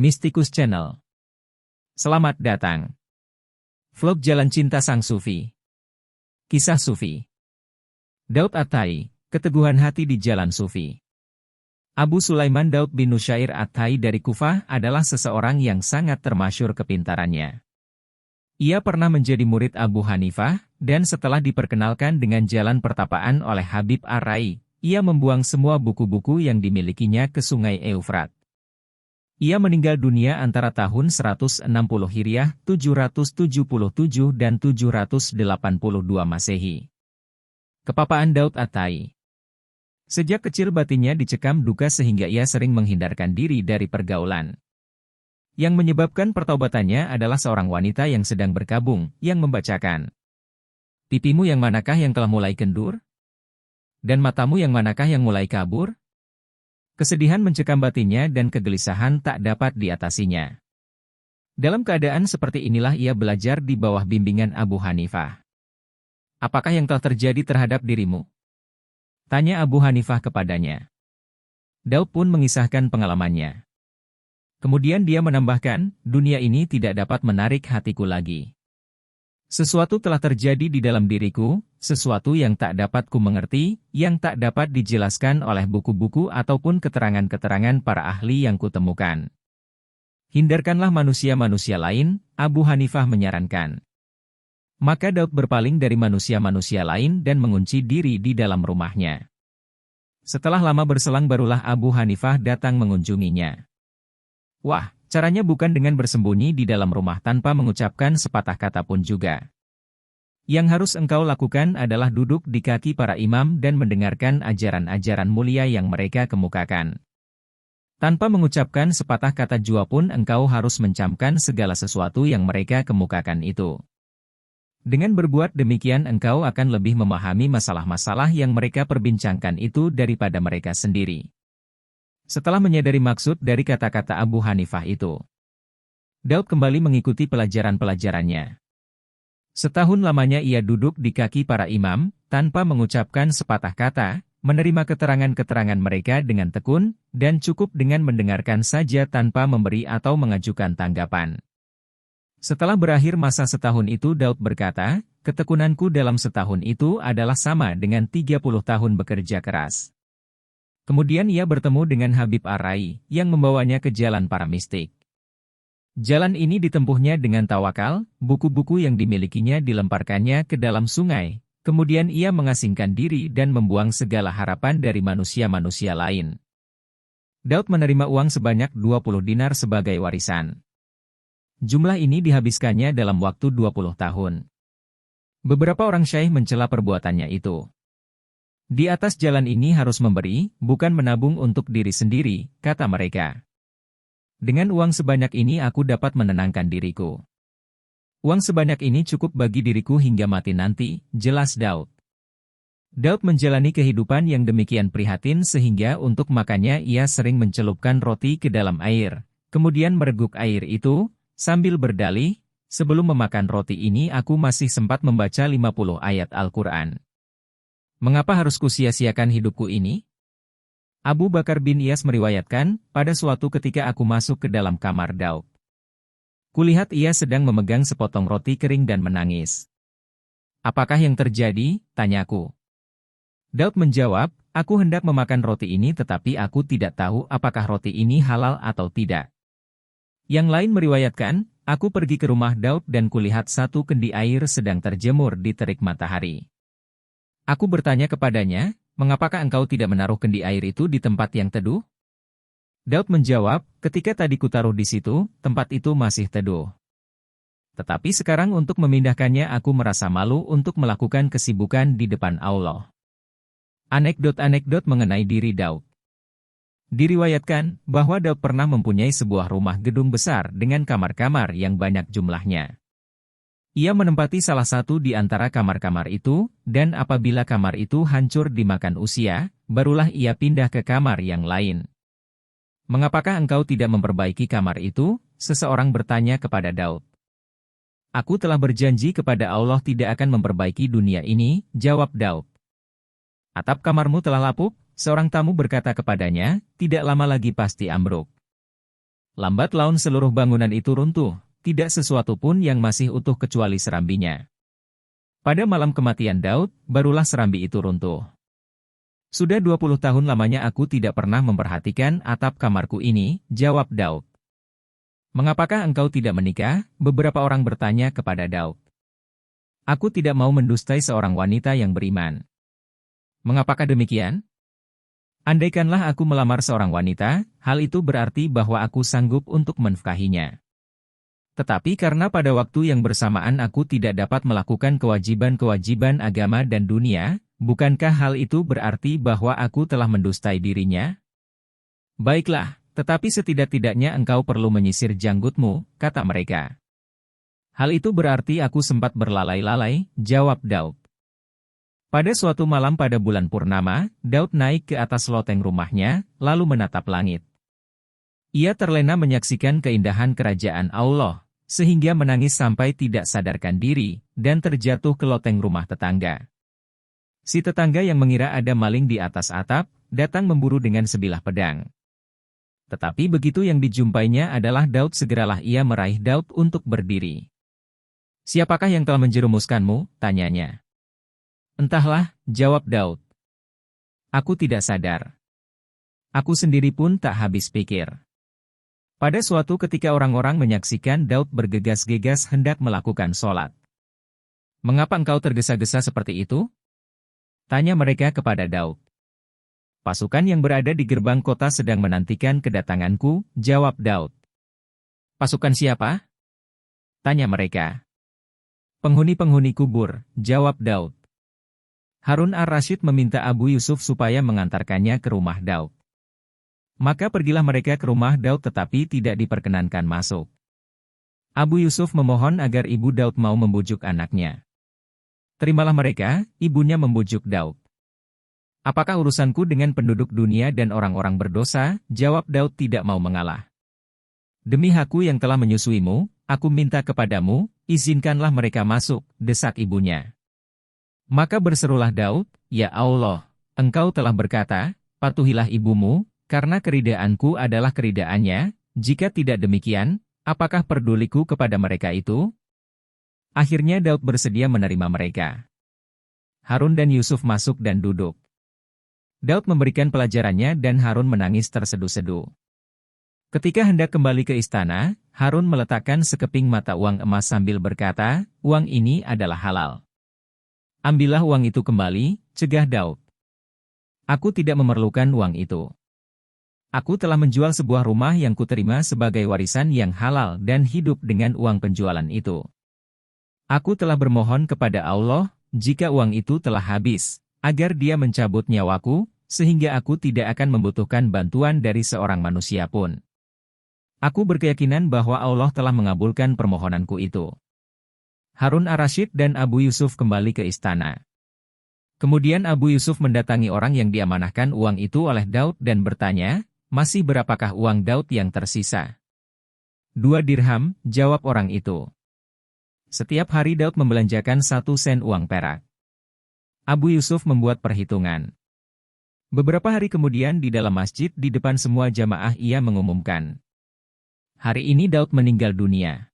Mistikus Channel. Selamat datang. Vlog Jalan Cinta Sang Sufi. Kisah Sufi. Daud At-Tai, keteguhan hati di Jalan Sufi. Abu Sulaiman Daud bin Nusyair At-Tai dari Kufah adalah seseorang yang sangat termasyhur kepintarannya. Ia pernah menjadi murid Abu Hanifah, dan setelah diperkenalkan dengan jalan pertapaan oleh Habib Ar-Rai, ia membuang semua buku-buku yang dimilikinya ke sungai Eufrat. Ia meninggal dunia antara tahun 160 Hijriah, 777 dan 782 Masehi. Kepapaan Daud At-Tai. Sejak kecil batinnya dicekam duka sehingga ia sering menghindarkan diri dari pergaulan. Yang menyebabkan pertaubatannya adalah seorang wanita yang sedang berkabung, yang membacakan, "Pipimu yang manakah yang telah mulai kendur? Dan matamu yang manakah yang mulai kabur?" Kesedihan mencekam batinnya dan kegelisahan tak dapat diatasinya. Dalam keadaan seperti inilah ia belajar di bawah bimbingan Abu Hanifah. "Apakah yang telah terjadi terhadap dirimu?" tanya Abu Hanifah kepadanya. Daud pun mengisahkan pengalamannya. Kemudian dia menambahkan, "Dunia ini tidak dapat menarik hatiku lagi. Sesuatu telah terjadi di dalam diriku, sesuatu yang tak dapat ku mengerti, yang tak dapat dijelaskan oleh buku-buku ataupun keterangan-keterangan para ahli yang kutemukan. Hindarkanlah manusia-manusia lain," Abu Hanifah menyarankan. Maka Daud berpaling dari manusia-manusia lain dan mengunci diri di dalam rumahnya. Setelah lama berselang barulah Abu Hanifah datang mengunjunginya. Wah, caranya bukan dengan bersembunyi di dalam rumah tanpa mengucapkan sepatah kata pun juga. Yang harus engkau lakukan adalah duduk di kaki para imam dan mendengarkan ajaran-ajaran mulia yang mereka kemukakan. Tanpa mengucapkan sepatah kata jua pun engkau harus mencamkan segala sesuatu yang mereka kemukakan itu. Dengan berbuat demikian engkau akan lebih memahami masalah-masalah yang mereka perbincangkan itu daripada mereka sendiri. Setelah menyadari maksud dari kata-kata Abu Hanifah itu, Daud kembali mengikuti pelajaran-pelajarannya. Setahun lamanya ia duduk di kaki para imam, tanpa mengucapkan sepatah kata, menerima keterangan-keterangan mereka dengan tekun, dan cukup dengan mendengarkan saja tanpa memberi atau mengajukan tanggapan. Setelah berakhir masa setahun itu Daud berkata, "Ketekunanku dalam setahun itu adalah sama dengan 30 tahun bekerja keras." Kemudian ia bertemu dengan Habib Ar-Rai, yang membawanya ke jalan para mistik. Jalan ini ditempuhnya dengan tawakal, buku-buku yang dimilikinya dilemparkannya ke dalam sungai, kemudian ia mengasingkan diri dan membuang segala harapan dari manusia-manusia lain. Daud menerima uang sebanyak 20 dinar sebagai warisan. Jumlah ini dihabiskannya dalam waktu 20 tahun. Beberapa orang syaikh mencela perbuatannya itu. "Di atas jalan ini harus memberi, bukan menabung untuk diri sendiri," kata mereka. "Dengan uang sebanyak ini aku dapat menenangkan diriku. Uang sebanyak ini cukup bagi diriku hingga mati nanti," jelas Daud. Daud menjalani kehidupan yang demikian prihatin sehingga untuk makannya ia sering mencelupkan roti ke dalam air, kemudian mereguk air itu, sambil berdalih, "Sebelum memakan roti ini aku masih sempat membaca 50 ayat Al-Quran. Mengapa harus kusia-siakan hidupku ini?" Abu Bakar bin Iyas meriwayatkan, "Pada suatu ketika aku masuk ke dalam kamar Daud. Kulihat ia sedang memegang sepotong roti kering dan menangis. 'Apakah yang terjadi?' tanyaku. Daud menjawab, 'Aku hendak memakan roti ini tetapi aku tidak tahu apakah roti ini halal atau tidak.' Yang lain meriwayatkan, aku pergi ke rumah Daud dan kulihat satu kendi air sedang terjemur di terik matahari. Aku bertanya kepadanya, 'Mengapakah engkau tidak menaruh kendi air itu di tempat yang teduh?' Daud menjawab, 'Ketika tadi kutaruh di situ, tempat itu masih teduh. Tetapi sekarang untuk memindahkannya aku merasa malu untuk melakukan kesibukan di depan Allah.'" Anekdot-anekdot mengenai diri Daud. Diriwayatkan bahwa Daud pernah mempunyai sebuah rumah gedung besar dengan kamar-kamar yang banyak jumlahnya. Ia menempati salah satu di antara kamar-kamar itu, dan apabila kamar itu hancur dimakan usia, barulah ia pindah ke kamar yang lain. "Mengapakah engkau tidak memperbaiki kamar itu?" seseorang bertanya kepada Daud. "Aku telah berjanji kepada Allah tidak akan memperbaiki dunia ini," jawab Daud. "Atap kamarmu telah lapuk?" seorang tamu berkata kepadanya, "Tidak lama lagi pasti ambruk." Lambat laun seluruh bangunan itu runtuh, tidak sesuatu pun yang masih utuh kecuali serambinya. Pada malam kematian Daud, barulah serambi itu runtuh. Sudah 20 tahun lamanya aku tidak pernah memperhatikan atap kamarku ini, jawab Daud. Mengapakah engkau tidak menikah? Beberapa orang bertanya kepada Daud. Aku tidak mau mendustai seorang wanita yang beriman. Mengapakah demikian? Andaikanlah aku melamar seorang wanita, hal itu berarti bahwa aku sanggup untuk menafkahinya. Tetapi karena pada waktu yang bersamaan aku tidak dapat melakukan kewajiban-kewajiban agama dan dunia, bukankah hal itu berarti bahwa aku telah mendustai dirinya? Baiklah, tetapi setidak-tidaknya engkau perlu menyisir janggutmu, kata mereka. Hal itu berarti aku sempat berlalai-lalai, jawab Daud. Pada suatu malam pada bulan purnama, Daud naik ke atas loteng rumahnya, lalu menatap langit. Ia terlena menyaksikan keindahan kerajaan Allah, sehingga menangis sampai tidak sadarkan diri, dan terjatuh ke loteng rumah tetangga. Si tetangga yang mengira ada maling di atas atap, datang memburu dengan sebilah pedang. Tetapi begitu yang dijumpainya adalah Daud, segeralah ia meraih Daud untuk berdiri. Siapakah yang telah menjerumuskanmu? Tanyanya. Entahlah, jawab Daud. Aku tidak sadar. Aku sendiri pun tak habis pikir. Pada suatu ketika orang-orang menyaksikan Daud bergegas-gegas hendak melakukan sholat. Mengapa engkau tergesa-gesa seperti itu? Tanya mereka kepada Daud. Pasukan yang berada di gerbang kota sedang menantikan kedatanganku, jawab Daud. Pasukan siapa? Tanya mereka. Penghuni-penghuni kubur, jawab Daud. Harun ar-Rasyid meminta Abu Yusuf supaya mengantarkannya ke rumah Daud. Maka pergilah mereka ke rumah Daud tetapi tidak diperkenankan masuk. Abu Yusuf memohon agar ibu Daud mau membujuk anaknya. Terimalah mereka, ibunya membujuk Daud. Apakah urusanku dengan penduduk dunia dan orang-orang berdosa? Jawab Daud tidak mau mengalah. Demi aku yang telah menyusuimu, aku minta kepadamu, izinkanlah mereka masuk, desak ibunya. Maka berserulah Daud, Ya Allah, engkau telah berkata, patuhilah ibumu, karena keridaanku adalah keridaannya, jika tidak demikian, apakah peduliku kepada mereka itu? Akhirnya Daud bersedia menerima mereka. Harun dan Yusuf masuk dan duduk. Daud memberikan pelajarannya dan Harun menangis terseduh-seduh. Ketika hendak kembali ke istana, Harun meletakkan sekeping mata uang emas sambil berkata, uang ini adalah halal. Ambillah uang itu kembali, cegah Daud. Aku tidak memerlukan uang itu. Aku telah menjual sebuah rumah yang kuterima sebagai warisan yang halal dan hidup dengan uang penjualan itu. Aku telah bermohon kepada Allah, jika uang itu telah habis, agar Dia mencabut nyawaku, sehingga aku tidak akan membutuhkan bantuan dari seorang manusia pun. Aku berkeyakinan bahwa Allah telah mengabulkan permohonanku itu. Harun ar-Rasyid dan Abu Yusuf kembali ke istana. Kemudian Abu Yusuf mendatangi orang yang diamanahkan uang itu oleh Daud dan bertanya, masih berapakah uang Daud yang tersisa? 2 dirham, jawab orang itu. Setiap hari Daud membelanjakan 1 sen uang perak. Abu Yusuf membuat perhitungan. Beberapa hari kemudian di dalam masjid di depan semua jamaah ia mengumumkan. Hari ini Daud meninggal dunia.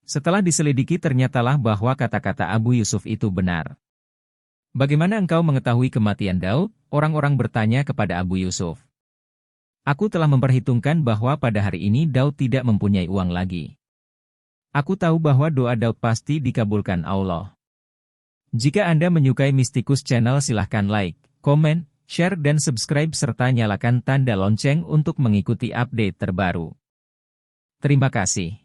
Setelah diselidiki ternyatalah bahwa kata-kata Abu Yusuf itu benar. Bagaimana engkau mengetahui kematian Daud? Orang-orang bertanya kepada Abu Yusuf. Aku telah memperhitungkan bahwa pada hari ini Daud tidak mempunyai uang lagi. Aku tahu bahwa doa Daud pasti dikabulkan Allah. Jika Anda menyukai Mistikus Channel silahkan like, komen, share dan subscribe serta nyalakan tanda lonceng untuk mengikuti update terbaru. Terima kasih.